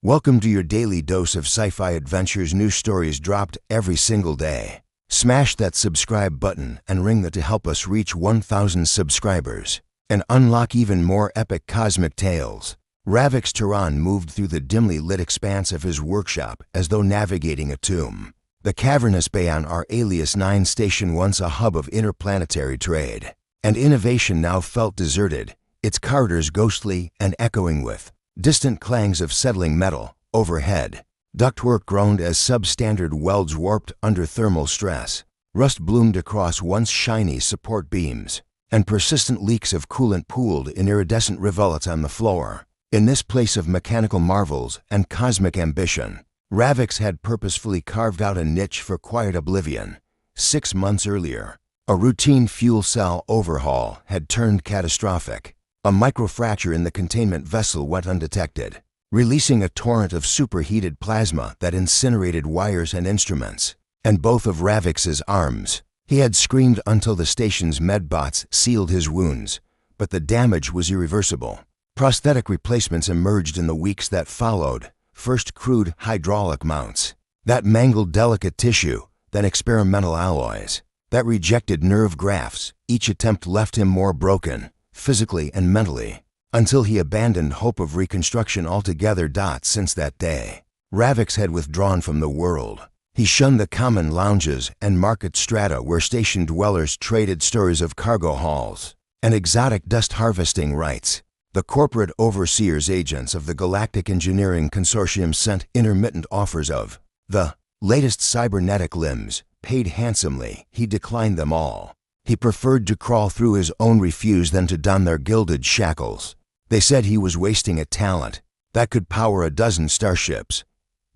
Welcome to your daily dose of sci-fi adventures. New stories dropped every single day. Smash that subscribe button and ring the to help us reach 1,000 subscribers and unlock even more epic cosmic tales. Ravix Tehran moved through the dimly lit expanse of his workshop as though navigating a tomb. The cavernous bay on our Alias 9 station, once a hub of interplanetary trade and innovation, now felt deserted, its corridors ghostly and echoing with distant clangs of settling metal. Overhead, ductwork groaned as substandard welds warped under thermal stress. Rust bloomed across once shiny support beams, and persistent leaks of coolant pooled in iridescent rivulets on the floor. In this place of mechanical marvels and cosmic ambition, Ravix had purposefully carved out a niche for quiet oblivion. 6 months earlier, a routine fuel cell overhaul had turned catastrophic. A microfracture in the containment vessel went undetected, releasing a torrent of superheated plasma that incinerated wires and instruments, and both of Ravix's arms. He had screamed until the station's medbots sealed his wounds, but the damage was irreversible. Prosthetic replacements emerged in the weeks that followed, first crude hydraulic mounts that mangled delicate tissue, then experimental alloys that rejected nerve grafts. Each attempt left him more broken, physically and mentally, until he abandoned hope of reconstruction altogether. Since that day, Ravix had withdrawn from the world. He shunned the common lounges and market strata where station dwellers traded stories of cargo hauls and exotic dust harvesting rights. The corporate overseers agents of the Galactic Engineering Consortium sent intermittent offers of the latest cybernetic limbs, paid handsomely. He declined them all. He preferred to crawl through his own refuse than to don their gilded shackles. They said he was wasting a talent that could power a dozen starships.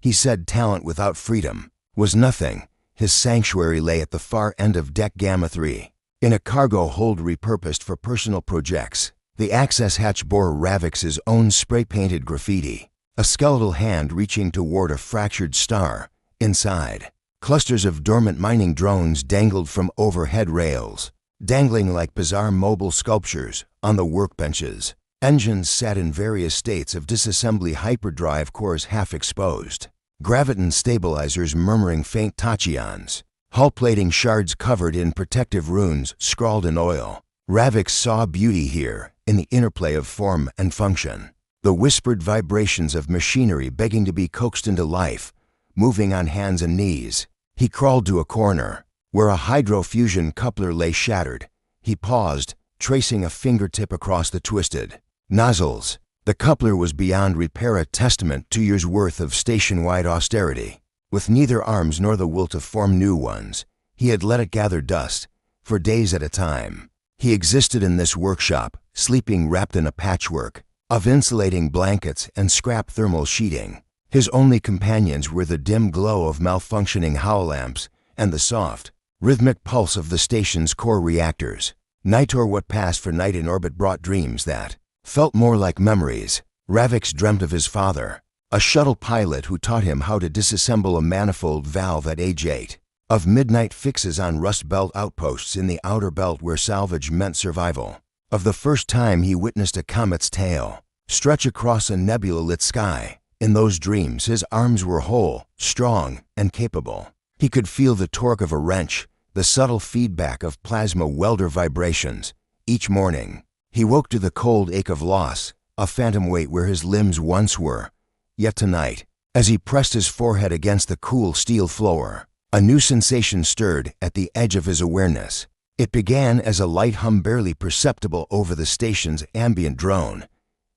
He said talent without freedom was nothing. His sanctuary lay at the far end of Deck Gamma 3, in a cargo hold repurposed for personal projects. The access hatch bore Ravix's own spray-painted graffiti, a skeletal hand reaching toward a fractured star. Inside, clusters of dormant mining drones dangled from overhead rails, dangling like bizarre mobile sculptures on the workbenches. Engines sat in various states of disassembly, hyperdrive cores half exposed, graviton stabilizers murmuring faint tachyons, hull plating shards covered in protective runes scrawled in oil. Ravix saw beauty here, in the interplay of form and function, the whispered vibrations of machinery begging to be coaxed into life, moving on hands and knees. He crawled to a corner, where a hydrofusion coupler lay shattered. He paused, tracing a fingertip across the twisted nozzles. The coupler was beyond repair, a testament to years' worth of station-wide austerity. With neither arms nor the will to form new ones, he had let it gather dust, for days at a time. He existed in this workshop, sleeping wrapped in a patchwork of insulating blankets and scrap thermal sheeting. His only companions were the dim glow of malfunctioning hololamps and the soft, rhythmic pulse of the station's core reactors. Night, or what passed for night in orbit, brought dreams that felt more like memories. Ravix dreamt of his father, a shuttle pilot who taught him how to disassemble a manifold valve at age 8, of midnight fixes on Rust Belt outposts in the outer belt where salvage meant survival, of the first time he witnessed a comet's tail stretch across a nebula-lit sky. In those dreams, his arms were whole, strong, and capable. He could feel the torque of a wrench, the subtle feedback of plasma welder vibrations. Each morning, he woke to the cold ache of loss, a phantom weight where his limbs once were. Yet tonight, as he pressed his forehead against the cool steel floor, a new sensation stirred at the edge of his awareness. It began as a light hum barely perceptible over the station's ambient drone.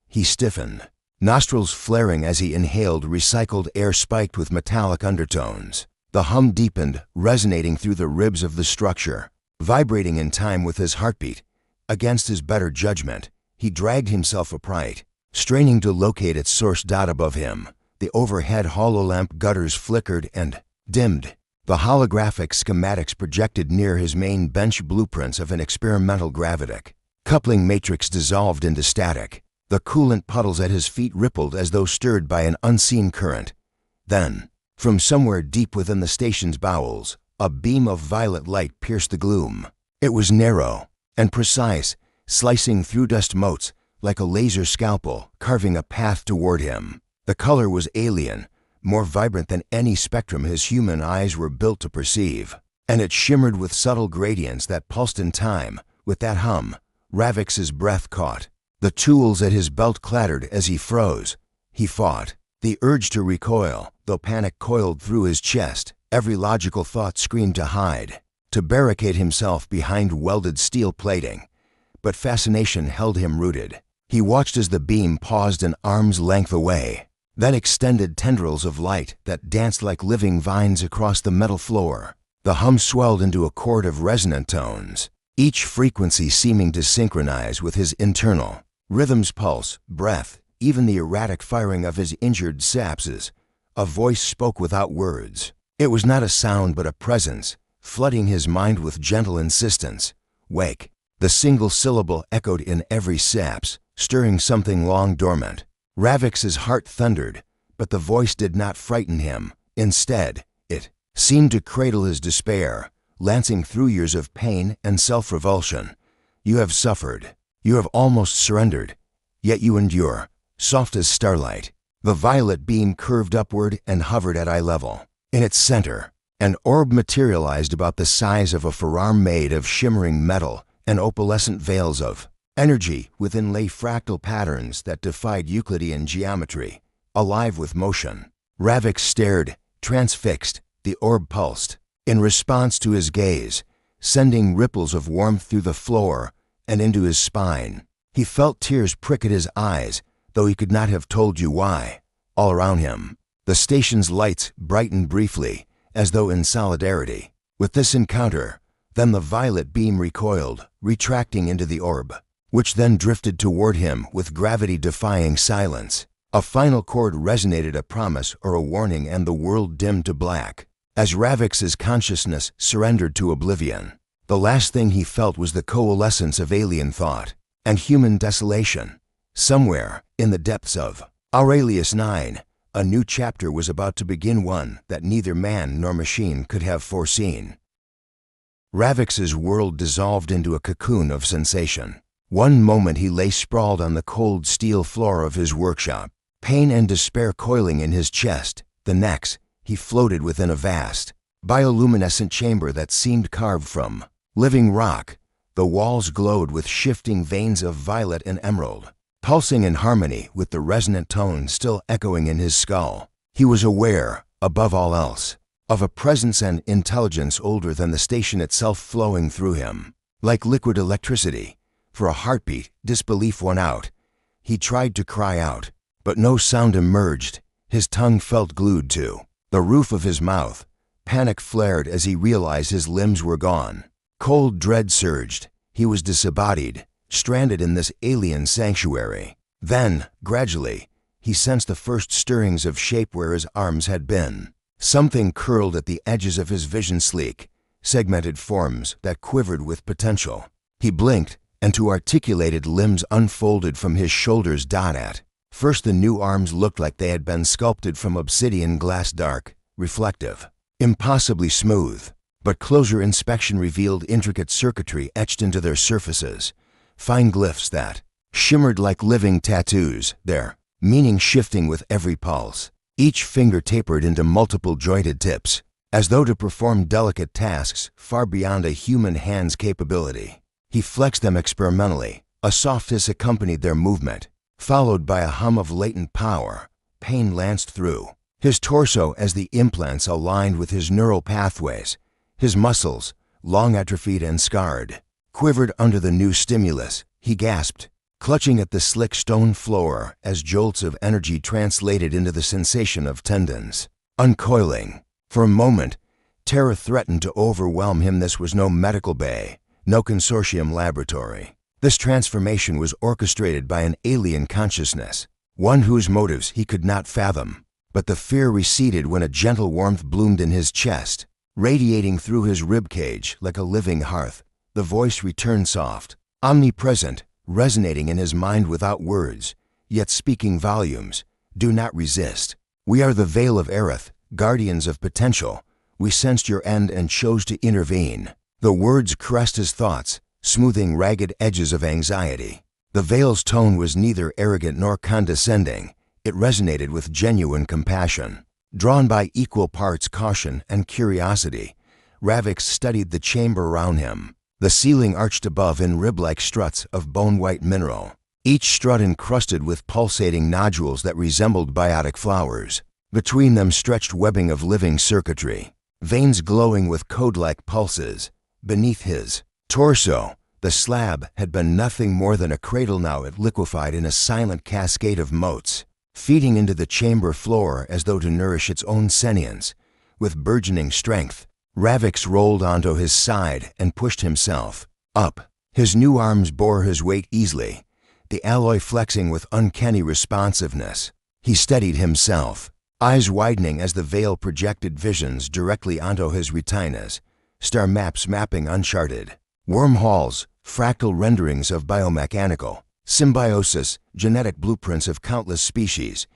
He stiffened, nostrils flaring as he inhaled recycled air spiked with metallic undertones. The hum deepened, resonating through the ribs of the structure, vibrating in time with his heartbeat. Against his better judgment, he dragged himself upright, straining to locate its source. Above him, the overhead hololamp gutters flickered and dimmed. The holographic schematics projected near his main bench blueprints of an experimental gravitic coupling matrix dissolved into static. The coolant puddles at his feet rippled as though stirred by an unseen current. Then, from somewhere deep within the station's bowels, a beam of violet light pierced the gloom. It was narrow and precise, slicing through dust motes like a laser scalpel, carving a path toward him. The color was alien, more vibrant than any spectrum his human eyes were built to perceive, and it shimmered with subtle gradients that pulsed in time. With that hum, Ravix's breath caught. The tools at his belt clattered as he froze. He fought. The urge to recoil, though panic coiled through his chest, every logical thought screamed to hide, to barricade himself behind welded steel plating. But fascination held him rooted. He watched as the beam paused an arm's length away, then extended tendrils of light that danced like living vines across the metal floor. The hum swelled into a chord of resonant tones, each frequency seeming to synchronize with his internal rhythms, pulse, breath, even the erratic firing of his injured sapses. A voice spoke without words. It was not a sound but a presence, flooding his mind with gentle insistence. Wake. The single syllable echoed in every saps, stirring something long dormant. Ravix's heart thundered, but the voice did not frighten him. Instead, it seemed to cradle his despair, lancing through years of pain and self-revulsion. You have suffered. You have almost surrendered. Yet you endure, soft as starlight. The violet beam curved upward and hovered at eye level. In its center, an orb materialized about the size of a forearm made of shimmering metal and opalescent veils of energy within lay fractal patterns that defied Euclidean geometry, alive with motion. Ravix stared, transfixed. The orb pulsed, in response to his gaze, sending ripples of warmth through the floor and into his spine. He felt tears prick at his eyes, though he could not have told you why. All around him, the station's lights brightened briefly, as though in solidarity with this encounter. Then the violet beam recoiled, retracting into the orb, which then drifted toward him with gravity-defying silence. A final chord resonated, a promise or a warning, and the world dimmed to black. As Ravix's consciousness surrendered to oblivion, the last thing he felt was the coalescence of alien thought and human desolation. Somewhere, in the depths of Aurelius 9, a new chapter was about to begin, one that neither man nor machine could have foreseen. Ravix's world dissolved into a cocoon of sensation. One moment he lay sprawled on the cold steel floor of his workshop, pain and despair coiling in his chest. The next, he floated within a vast, bioluminescent chamber that seemed carved from living rock. The walls glowed with shifting veins of violet and emerald, pulsing in harmony with the resonant tones still echoing in his skull. He was aware, above all else, of a presence and intelligence older than the station itself flowing through him, like liquid electricity. For a heartbeat, disbelief won out. He tried to cry out, but no sound emerged. His tongue felt glued to the roof of his mouth. Panic flared as he realized his limbs were gone. Cold dread surged. He was disembodied, stranded in this alien sanctuary. Then, gradually, he sensed the first stirrings of shape where his arms had been. Something curled at the edges of his vision, sleek, segmented forms that quivered with potential. He blinked, and two articulated limbs unfolded from his shoulders. At first, the new arms looked like they had been sculpted from obsidian glass, dark, reflective, impossibly smooth. But closer inspection revealed intricate circuitry etched into their surfaces, fine glyphs that shimmered like living tattoos, their meaning shifting with every pulse. Each finger tapered into multiple jointed tips, as though to perform delicate tasks far beyond a human hand's capability. He flexed them experimentally. A soft hiss accompanied their movement, followed by a hum of latent power. Pain lanced through his torso as the implants aligned with his neural pathways. His muscles, long atrophied and scarred, quivered under the new stimulus. He gasped, clutching at the slick stone floor as jolts of energy translated into the sensation of tendons uncoiling. For a moment, terror threatened to overwhelm him. This was no medical bay, no consortium laboratory. This transformation was orchestrated by an alien consciousness, one whose motives he could not fathom. But the fear receded when a gentle warmth bloomed in his chest, radiating through his ribcage like a living hearth. The voice returned, soft, omnipresent, resonating in his mind without words, yet speaking volumes. Do not resist. We are the Veil of Aerith, guardians of potential. We sensed your end and chose to intervene. The words caressed his thoughts, smoothing ragged edges of anxiety. The Veil's tone was neither arrogant nor condescending. It resonated with genuine compassion. Drawn by equal parts caution and curiosity, Ravix studied the chamber around him. The ceiling arched above in rib-like struts of bone-white mineral, each strut encrusted with pulsating nodules that resembled biotic flowers. Between them stretched webbing of living circuitry, veins glowing with code-like pulses. Beneath his torso, the slab had been nothing more than a cradle. Now it liquefied in a silent cascade of motes, feeding into the chamber floor as though to nourish its own sentience. With burgeoning strength, Ravix rolled onto his side and pushed himself up. His new arms bore his weight easily, the alloy flexing with uncanny responsiveness. He steadied himself, eyes widening as the veil projected visions directly onto his retinas, star maps mapping uncharted wormholes, fractal renderings of biomechanical symbiosis, genetic blueprints of countless species.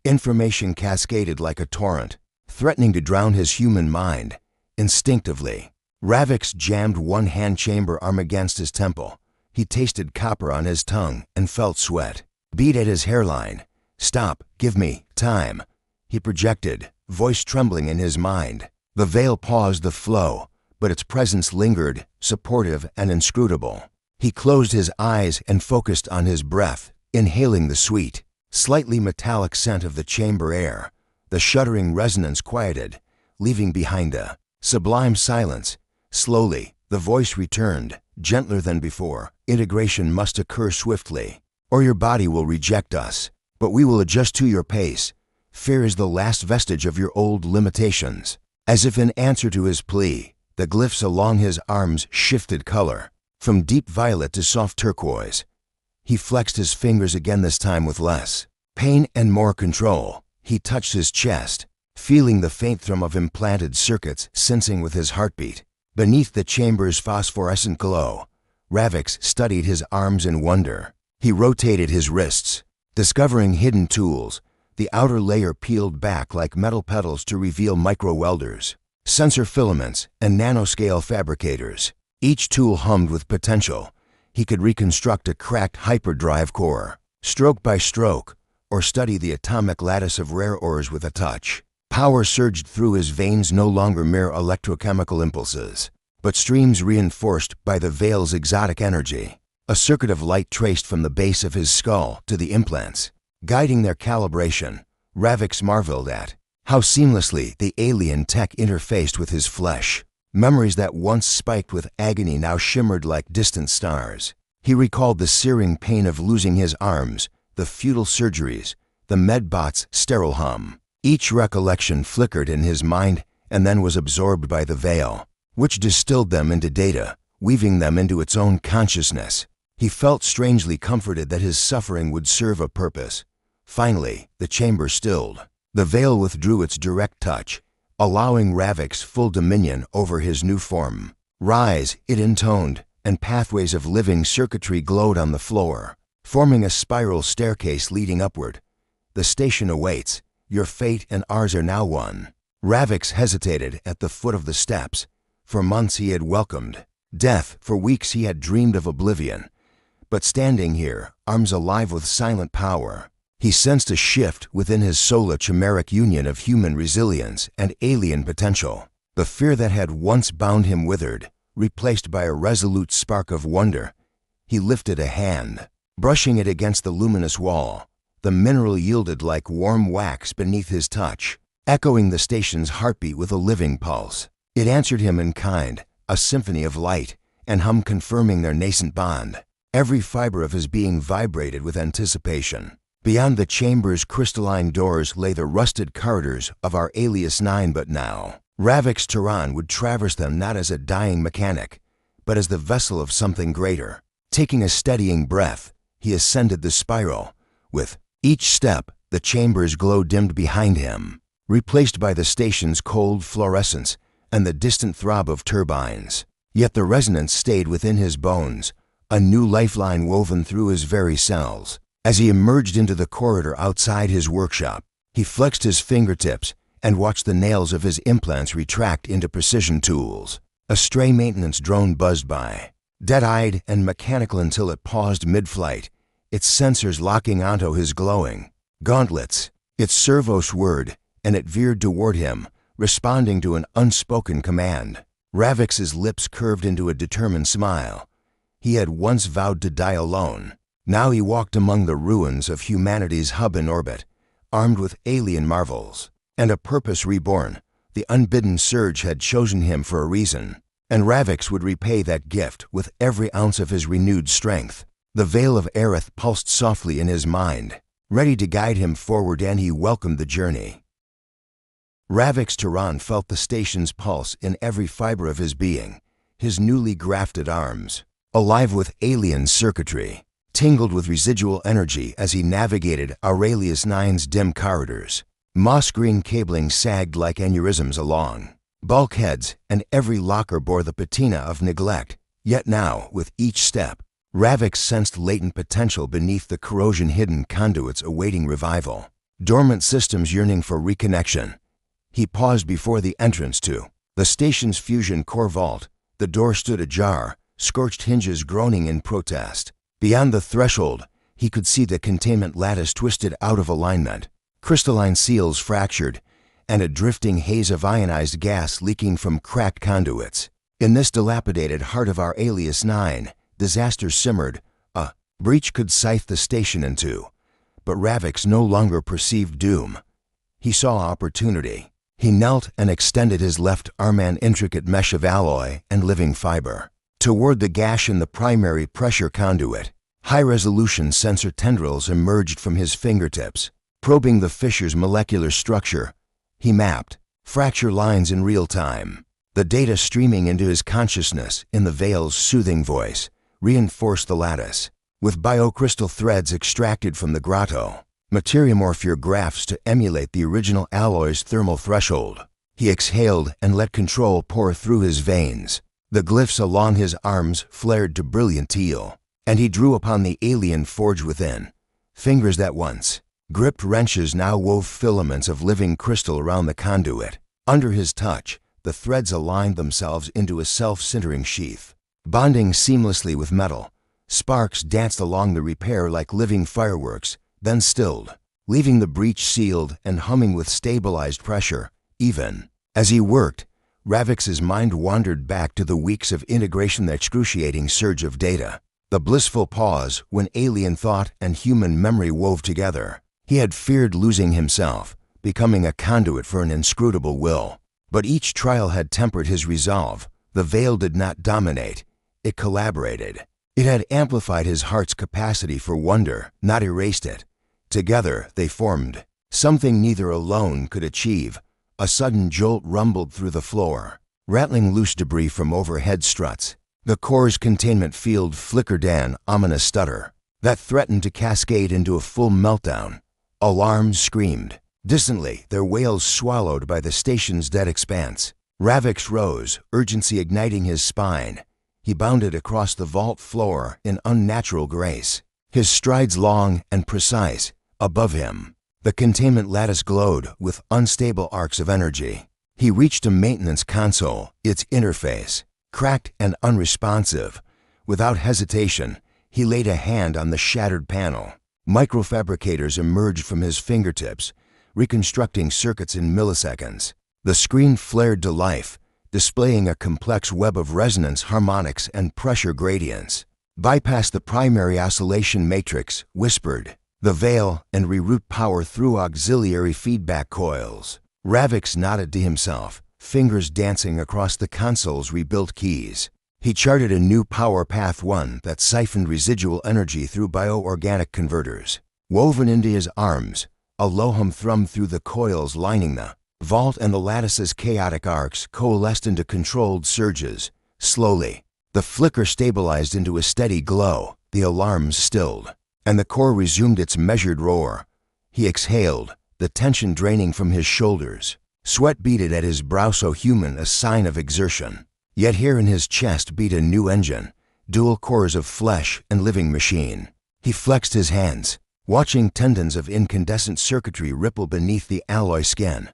Information cascaded like a torrent, threatening to drown his human mind. Instinctively, Ravix jammed one hand chamber arm against his temple. He tasted copper on his tongue and felt sweat beat at his hairline. "Stop, give me time," he projected, voice trembling in his mind. The veil paused the flow, but its presence lingered, supportive and inscrutable. He closed his eyes and focused on his breath, inhaling the sweet, slightly metallic scent of the chamber air. The shuddering resonance quieted, leaving behind a sublime silence. Slowly, the voice returned, gentler than before. "Integration must occur swiftly, or your body will reject us, but we will adjust to your pace. Fear is the last vestige of your old limitations." As if in answer to his plea, the glyphs along his arms shifted color, from deep violet to soft turquoise. He flexed his fingers again, this time with less pain and more control. He touched his chest, feeling the faint thrum of implanted circuits sensing with his heartbeat. Beneath the chamber's phosphorescent glow, Ravix studied his arms in wonder. He rotated his wrists, discovering hidden tools. The outer layer peeled back like metal petals to reveal micro-welders, sensor filaments, and nanoscale fabricators. Each tool hummed with potential. He could reconstruct a cracked hyperdrive core, stroke by stroke, or study the atomic lattice of rare ores with a touch. Power surged through his veins, no longer mere electrochemical impulses, but streams reinforced by the veil's exotic energy. A circuit of light traced from the base of his skull to the implants, guiding their calibration. Ravix marveled at how seamlessly the alien tech interfaced with his flesh. Memories that once spiked with agony now shimmered like distant stars. He recalled the searing pain of losing his arms, the futile surgeries, the medbot's sterile hum. Each recollection flickered in his mind and then was absorbed by the veil, which distilled them into data, weaving them into its own consciousness. He felt strangely comforted that his suffering would serve a purpose. Finally, the chamber stilled. The veil withdrew its direct touch, allowing Ravix full dominion over his new form. "Rise," it intoned, and pathways of living circuitry glowed on the floor, forming a spiral staircase leading upward. "The station awaits. Your fate and ours are now one." Ravix hesitated at the foot of the steps. For months he had welcomed death, for weeks he had dreamed of oblivion. But standing here, arms alive with silent power, he sensed a shift within his soul, a chimeric union of human resilience and alien potential. The fear that had once bound him withered, replaced by a resolute spark of wonder. He lifted a hand, brushing it against the luminous wall. The mineral yielded like warm wax beneath his touch, echoing the station's heartbeat with a living pulse. It answered him in kind, a symphony of light and hum confirming their nascent bond. Every fiber of his being vibrated with anticipation. Beyond the chamber's crystalline doors lay the rusted corridors of our Alias 9, but now Ravix Tehran would traverse them not as a dying mechanic, but as the vessel of something greater. Taking a steadying breath, he ascended the spiral. With each step, the chamber's glow dimmed behind him, replaced by the station's cold fluorescence and the distant throb of turbines. Yet the resonance stayed within his bones, a new lifeline woven through his very cells. As he emerged into the corridor outside his workshop, he flexed his fingertips and watched the nails of his implants retract into precision tools. A stray maintenance drone buzzed by, dead-eyed and mechanical until it paused mid-flight, its sensors locking onto his glowing, Gauntlets. Its servos word, and it veered toward him, responding to an unspoken command. Ravix's lips curved into a determined smile. He had once vowed to die alone. Now he walked among the ruins of humanity's hub in orbit, armed with alien marvels, and a purpose reborn. The unbidden surge had chosen him for a reason, and Ravix would repay that gift with every ounce of his renewed strength. The veil of Aerith pulsed softly in his mind, ready to guide him forward, and he welcomed the journey. Ravix Tehran felt the station's pulse in every fiber of his being, his newly grafted arms, alive with alien circuitry, tingled with residual energy as he navigated Aurelius IX's dim corridors. Moss-green cabling sagged like aneurysms along bulkheads, and every locker bore the patina of neglect. Yet now, with each step, Ravix sensed latent potential beneath the corrosion-hidden conduits awaiting revival, dormant systems yearning for reconnection. He paused before the entrance to the station's fusion core vault. The door stood ajar, scorched hinges groaning in protest. Beyond the threshold, he could see the containment lattice twisted out of alignment, crystalline seals fractured, and a drifting haze of ionized gas leaking from cracked conduits. In this dilapidated heart of Aurelius IX, disaster simmered. A breach could scythe the station in two. But Ravix no longer perceived doom. He saw opportunity. He knelt and extended his left arm, an intricate mesh of alloy and living fiber, toward the gash in the primary pressure conduit. High-resolution sensor tendrils emerged from his fingertips, probing the fissure's molecular structure. He mapped fracture lines in real time. The data streaming into his consciousness in the veil's soothing voice reinforced the lattice. With biocrystal threads extracted from the grotto, materiamorph graphs to emulate the original alloy's thermal threshold. He exhaled and let control pour through his veins. The glyphs along his arms flared to brilliant teal, and he drew upon the alien forge within. Fingers that once gripped wrenches now wove filaments of living crystal around the conduit. Under his touch, the threads aligned themselves into a self-centering sheath, bonding seamlessly with metal. Sparks danced along the repair like living fireworks, then stilled, leaving the breach sealed and humming with stabilized pressure. Even as he worked, Ravix's mind wandered back to the weeks of integration, the excruciating surge of data, the blissful pause when alien thought and human memory wove together. He had feared losing himself, becoming a conduit for an inscrutable will. But each trial had tempered his resolve. The veil did not dominate, it collaborated. It had amplified his heart's capacity for wonder, not erased it. Together they formed something neither alone could achieve. A sudden jolt rumbled through the floor, rattling loose debris from overhead struts. The core's containment field flickered, an ominous stutter that threatened to cascade into a full meltdown. Alarms screamed. Distantly, their wails swallowed by the station's dead expanse. Ravix rose, urgency igniting his spine. He bounded across the vault floor in unnatural grace, his strides long and precise. Above him, the containment lattice glowed with unstable arcs of energy. He reached a maintenance console, its interface cracked and unresponsive. Without hesitation, he laid a hand on the shattered panel. Microfabricators emerged from his fingertips, reconstructing circuits in milliseconds. The screen flared to life, displaying a complex web of resonance harmonics and pressure gradients. Bypass the primary oscillation matrix, whispered the veil, and reroute power through auxiliary feedback coils. Ravix nodded to himself, fingers dancing across the console's rebuilt keys. He charted a new power path, one that siphoned residual energy through bioorganic converters. Woven into his arms, a low hum thrummed through the coils lining the vault, and the lattice's chaotic arcs coalesced into controlled surges. Slowly, the flicker stabilized into a steady glow. The alarms stilled, and the core resumed its measured roar. He exhaled, the tension draining from his shoulders. Sweat beaded at his brow, so human a sign of exertion. Yet here in his chest beat a new engine, dual cores of flesh and living machine. He flexed his hands, watching tendons of incandescent circuitry ripple beneath the alloy skin.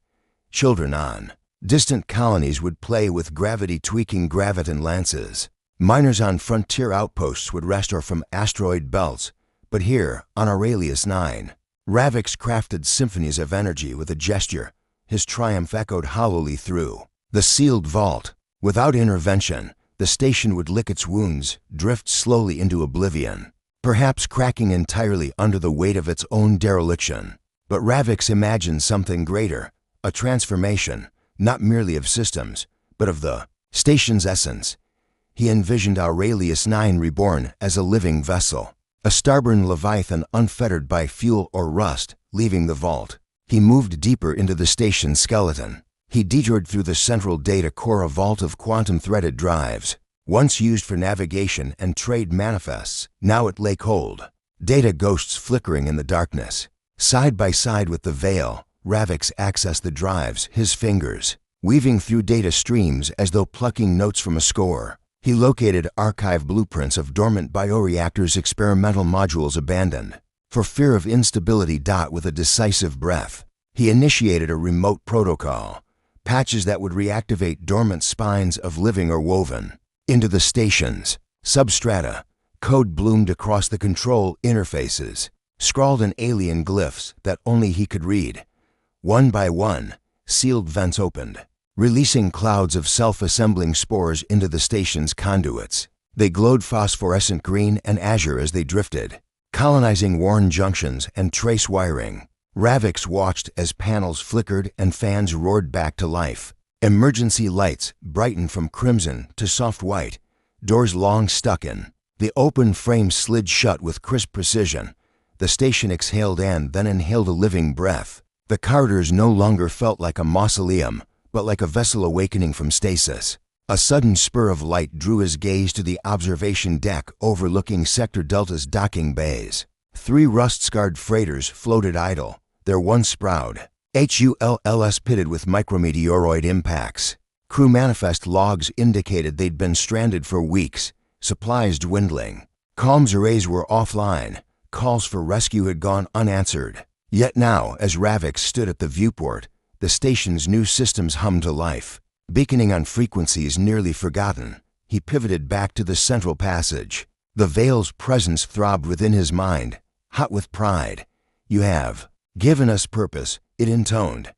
Children on distant colonies would play with gravity-tweaking graviton lances. Miners on frontier outposts would rest or from asteroid belts. But here, on Aurelius IX, Ravix crafted symphonies of energy with a gesture. His triumph echoed hollowly through the sealed vault. Without intervention, the station would lick its wounds, drift slowly into oblivion, perhaps cracking entirely under the weight of its own dereliction. But Ravix imagined something greater, a transformation, not merely of systems, but of the station's essence. He envisioned Aurelius 9 reborn as a living vessel, a starborn leviathan unfettered by fuel or rust. Leaving the vault, he moved deeper into the station's skeleton. He detoured through the central data core, a vault of quantum-threaded drives. Once used for navigation and trade manifests, now it lay cold, data ghosts flickering in the darkness. Side by side with the veil, Ravix accessed the drives, his fingers weaving through data streams as though plucking notes from a score. He located archive blueprints of dormant bioreactors, experimental modules abandoned for fear of instability. With a decisive breath, he initiated a remote protocol, patches that would reactivate dormant spines of living or woven into the station's substrata. Code bloomed across the control interfaces, scrawled in alien glyphs that only he could read. One by one, sealed vents opened, releasing clouds of self-assembling spores into the station's conduits. They glowed phosphorescent green and azure as they drifted, colonizing worn junctions and trace wiring. Ravix watched as panels flickered and fans roared back to life. Emergency lights brightened from crimson to soft white. Doors long stuck in the open frame slid shut with crisp precision. The station exhaled and then inhaled a living breath. The corridors no longer felt like a mausoleum, but like a vessel awakening from stasis. A sudden spur of light drew his gaze to the observation deck overlooking Sector Delta's docking bays. 3 rust-scarred freighters floated idle, their once proud HULs pitted with micrometeoroid impacts. Crew manifest logs indicated they'd been stranded for weeks, supplies dwindling. Comms arrays were offline, calls for rescue had gone unanswered. Yet now, as Ravix stood at the viewport, the station's new systems hummed to life. Beaconing on frequencies nearly forgotten, he pivoted back to the central passage. The Veil's presence throbbed within his mind, hot with pride. "You have given us purpose," it intoned.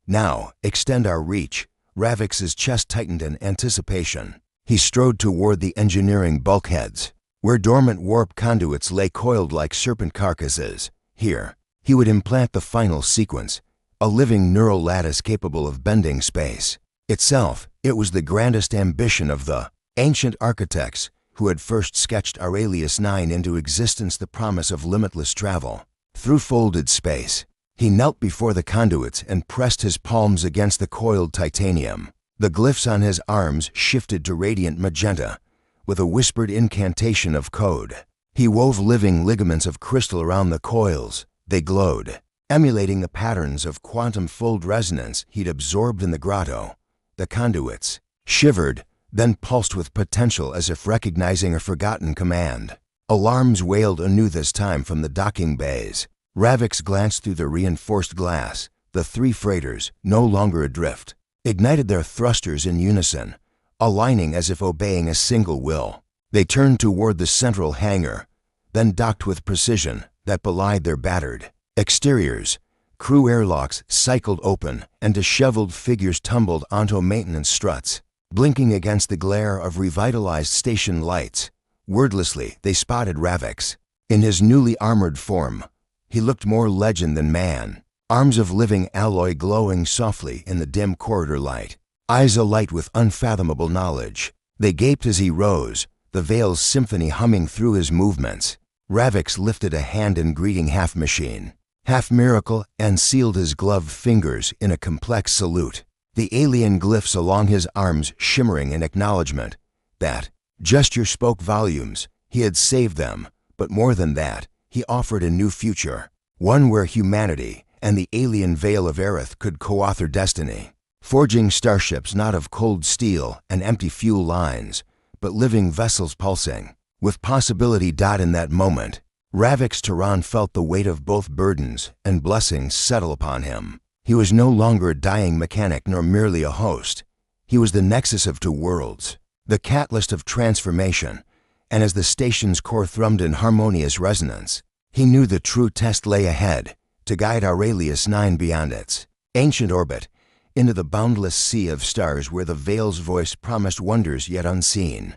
"Now, extend our reach." Ravix's chest tightened in anticipation. He strode toward the engineering bulkheads, where dormant warp conduits lay coiled like serpent carcasses. Here, he would implant the final sequence, a living neural lattice capable of bending space itself. It was the grandest ambition of the ancient architects who had first sketched Aurelius 9 into existence, the promise of limitless travel through folded space. He knelt before the conduits and pressed his palms against the coiled titanium. The glyphs on his arms shifted to radiant magenta with a whispered incantation of code. He wove living ligaments of crystal around the coils. They glowed, emulating the patterns of quantum fold resonance he'd absorbed in the grotto. The conduits shivered, then pulsed with potential as if recognizing a forgotten command. Alarms wailed anew, this time from the docking bays. Ravix glanced through the reinforced glass. The 3 freighters, no longer adrift, ignited their thrusters in unison, aligning as if obeying a single will. They turned toward the central hangar, then docked with precision that belied their battered exteriors. Crew airlocks cycled open, and disheveled figures tumbled onto maintenance struts, blinking against the glare of revitalized station lights. Wordlessly, they spotted Ravix. In his newly armored form, he looked more legend than man. Arms of living alloy glowing softly in the dim corridor light, eyes alight with unfathomable knowledge. They gaped as he rose, the Veil's symphony humming through his movements. Ravix lifted a hand in greeting, half machine, half miracle, and sealed his gloved fingers in a complex salute. The alien glyphs along his arms shimmering in acknowledgement. That gesture spoke volumes. He had saved them, but more than that, he offered a new future, one where humanity and the alien Veil of Aerith could co-author destiny, forging starships not of cold steel and empty fuel lines, but living vessels pulsing with possibility. In that moment, Ravix Tehran felt the weight of both burdens and blessings settle upon him. He was no longer a dying mechanic nor merely a host. He was the nexus of 2 worlds, the catalyst of transformation, and as the station's core thrummed in harmonious resonance, he knew the true test lay ahead. to guide Aurelius 9 beyond its ancient orbit, into the boundless sea of stars where the Veil's voice promised wonders yet unseen.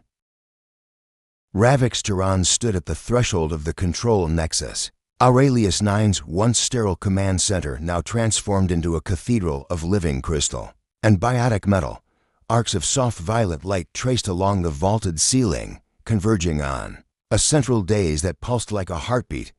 Ravix Turan stood at the threshold of the control nexus. Aurelius 9's once sterile command center now transformed into a cathedral of living crystal and biotic metal. Arcs of soft violet light traced along the vaulted ceiling, converging on a central daze that pulsed like a heartbeat.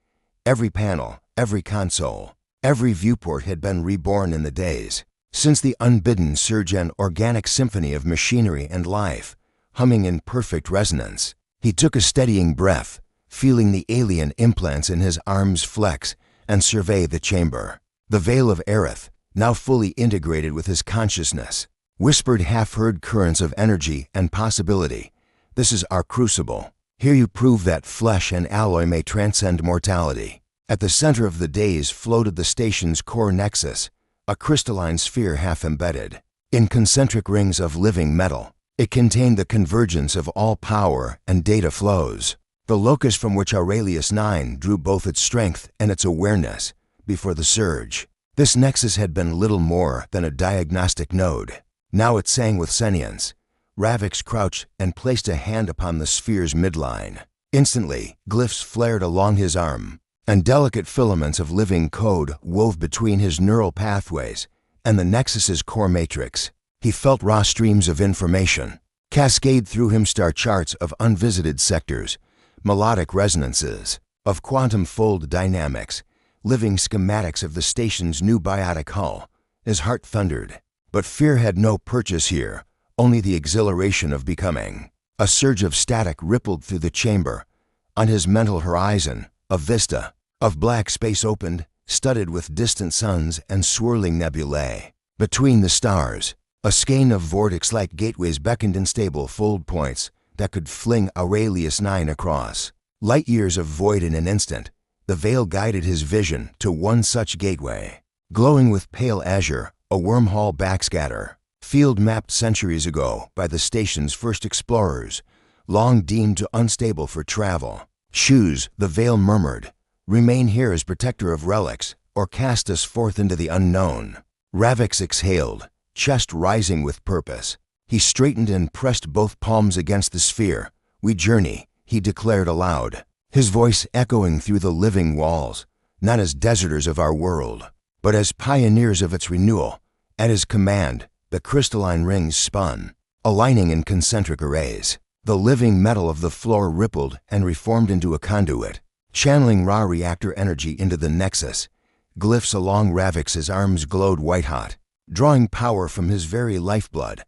Every panel, every console, every viewport had been reborn in the days since the unbidden surge, an organic symphony of machinery and life, humming in perfect resonance. He took a steadying breath, feeling the alien implants in his arms flex, and survey the chamber. The veil of Aerith, now fully integrated with his consciousness, whispered half-heard currents of energy and possibility. This is our crucible. Here you prove that flesh and alloy may transcend mortality. At the center of the daze floated the station's core nexus, a crystalline sphere half-embedded in concentric rings of living metal. It contained the convergence of all power and data flows, the locus from which Aurelius 9 drew both its strength and its awareness before the surge. This nexus had been little more than a diagnostic node. Now it sang with sentience. Ravix crouched and placed a hand upon the sphere's midline. Instantly, glyphs flared along his arm, and delicate filaments of living code wove between his neural pathways and the nexus's core matrix. He felt raw streams of information cascade through him, star charts of unvisited sectors, melodic resonances of quantum fold dynamics, living schematics of the station's new biotic hull. His heart thundered. But fear had no purchase here, only the exhilaration of becoming. A surge of static rippled through the chamber. On his mental horizon, a vista of black space opened, studded with distant suns and swirling nebulae. Between the stars, a skein of vortex-like gateways beckoned in stable fold points that could fling Aurelius 9 across light years of void in an instant. The veil guided his vision to one such gateway, glowing with pale azure, a wormhole backscatter, field mapped centuries ago by the station's first explorers, long deemed too unstable for travel. Choose, the veil murmured. Remain here as protector of relics, or cast us forth into the unknown. Ravix exhaled, chest rising with purpose. He straightened and pressed both palms against the sphere. We journey, he declared aloud, his voice echoing through the living walls, not as deserters of our world, but as pioneers of its renewal. At his command, the crystalline rings spun, aligning in concentric arrays. The living metal of the floor rippled and reformed into a conduit, channeling raw reactor energy into the nexus. Glyphs along Ravix's arms glowed white-hot, drawing power from his very lifeblood.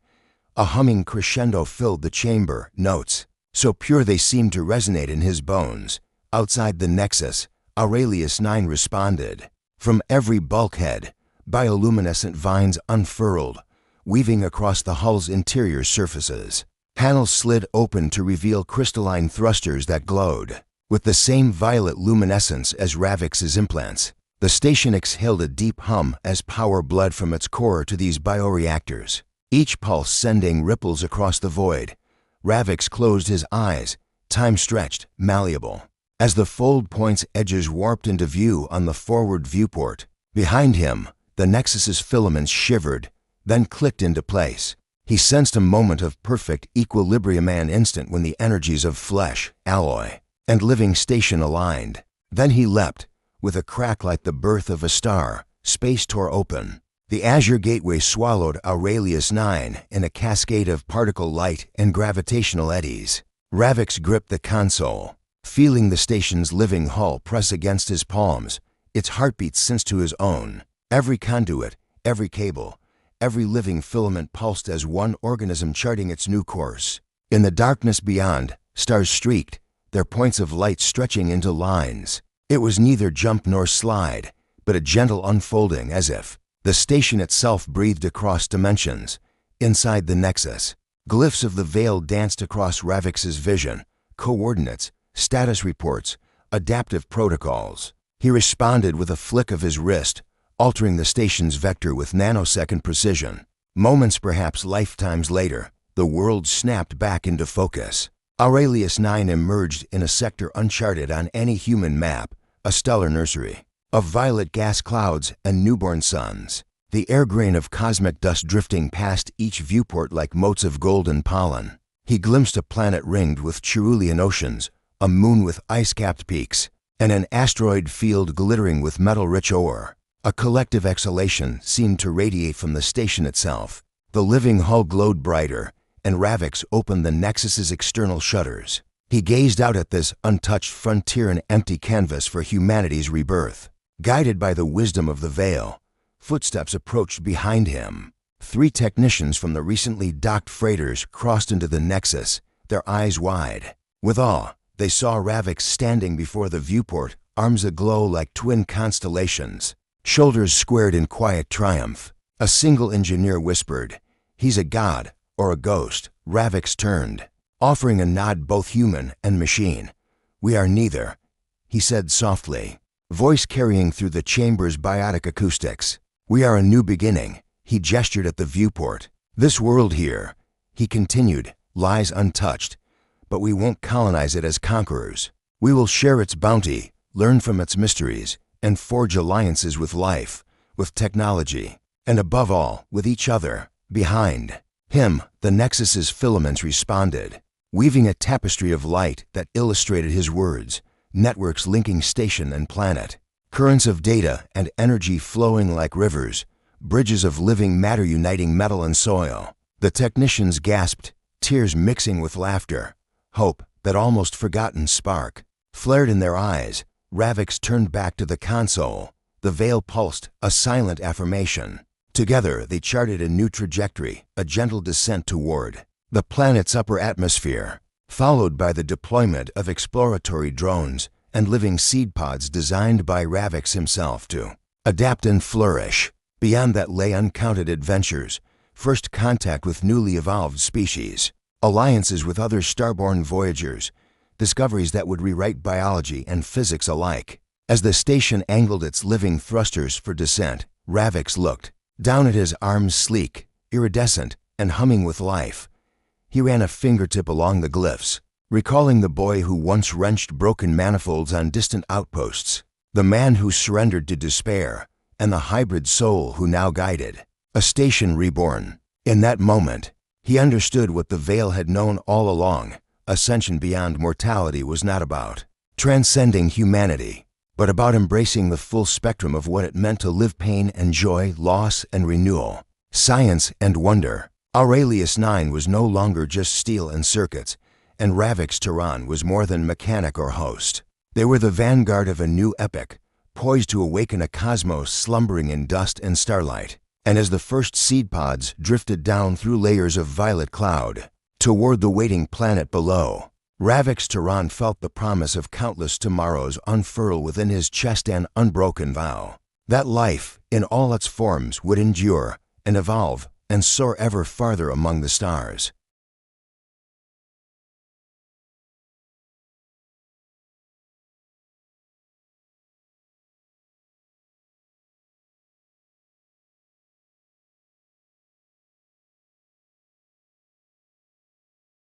A humming crescendo filled the chamber, notes so pure they seemed to resonate in his bones. Outside the nexus, Aurelius 9 responded. From every bulkhead, bioluminescent vines unfurled, weaving across the hull's interior surfaces. Panels slid open to reveal crystalline thrusters that glowed with the same violet luminescence as Ravix's implants. The station exhaled a deep hum as power bled from its core to these bioreactors, each pulse sending ripples across the void. Ravix closed his eyes, time stretched, malleable, as the fold point's edges warped into view on the forward viewport. Behind him, the nexus's filaments shivered, then clicked into place. He sensed a moment of perfect equilibrium, an instant when the energies of flesh, alloy, and living station aligned. Then he leapt. With a crack like the birth of a star, space tore open. The azure gateway swallowed Aurelius 9 in a cascade of particle light and gravitational eddies. Ravix gripped the console, feeling the station's living hull press against his palms, its heartbeat synced to his own. Every conduit, every cable, every living filament pulsed as one organism charting its new course. In the darkness beyond, stars streaked, their points of light stretching into lines. It was neither jump nor slide, but a gentle unfolding, as if the station itself breathed across dimensions. Inside the nexus, glyphs of the veil danced across Ravix's vision, coordinates, status reports, adaptive protocols. He responded with a flick of his wrist, altering the station's vector with nanosecond precision. Moments, perhaps lifetimes later, the world snapped back into focus. Aurelius 9 emerged in a sector uncharted on any human map, a stellar nursery. of violet gas clouds and newborn suns. The air grain of cosmic dust drifting past each viewport like motes of golden pollen. He glimpsed a planet ringed with cerulean oceans, a moon with ice-capped peaks, and an asteroid field glittering with metal-rich ore. A collective exhalation seemed to radiate from the station itself. The living hull glowed brighter, and Ravix opened the Nexus's external shutters. He gazed out at this untouched frontier, an empty canvas for humanity's rebirth. Guided by the wisdom of the Veil, footsteps approached behind him. 3 technicians from the recently docked freighters crossed into the Nexus, their eyes wide. With awe, they saw Ravix standing before the viewport, arms aglow like twin constellations, shoulders squared in quiet triumph. A single engineer whispered, "He's a god, or a ghost." Ravix turned, offering a nod, both human and machine. "We are neither," he said softly, voice carrying through the chamber's biotic acoustics. "We are a new beginning." He gestured at the viewport. "This world here," he continued, "lies untouched, but we won't colonize it as conquerors. We will share its bounty, learn from its mysteries, and forge alliances with life, with technology, and above all, with each other." Behind him, the Nexus's filaments responded, weaving a tapestry of light that illustrated his words, networks linking station and planet, currents of data and energy flowing like rivers, bridges of living matter uniting metal and soil. The technicians gasped, tears mixing with laughter. Hope, that almost forgotten spark, flared in their eyes. Ravix turned back to the console. The Veil pulsed, a silent affirmation. Together, they charted a new trajectory, a gentle descent toward the planet's upper atmosphere, followed by the deployment of exploratory drones and living seed pods designed by Ravix himself to adapt and flourish. Beyond that lay uncounted adventures, first contact with newly evolved species, alliances with other starborn voyagers, discoveries that would rewrite biology and physics alike. As the station angled its living thrusters for descent, Ravix looked down at his arms, sleek, iridescent, and humming with life. He ran a fingertip along the glyphs, recalling the boy who once wrenched broken manifolds on distant outposts, the man who surrendered to despair, and the hybrid soul who now guided a station reborn. In that moment, he understood what the Veil had known all along. Ascension beyond mortality was not about transcending humanity, but about embracing the full spectrum of what it meant to live: pain and joy, loss and renewal, science and wonder. Aurelius 9 was no longer just steel and circuits, and Ravix Tehran was more than mechanic or host. They were the vanguard of a new epoch, poised to awaken a cosmos slumbering in dust and starlight. And as the first seed pods drifted down through layers of violet cloud toward the waiting planet below, Ravix Tehran felt the promise of countless tomorrows unfurl within his chest, an unbroken vow that life, in all its forms, would endure and evolve and soar ever farther among the stars.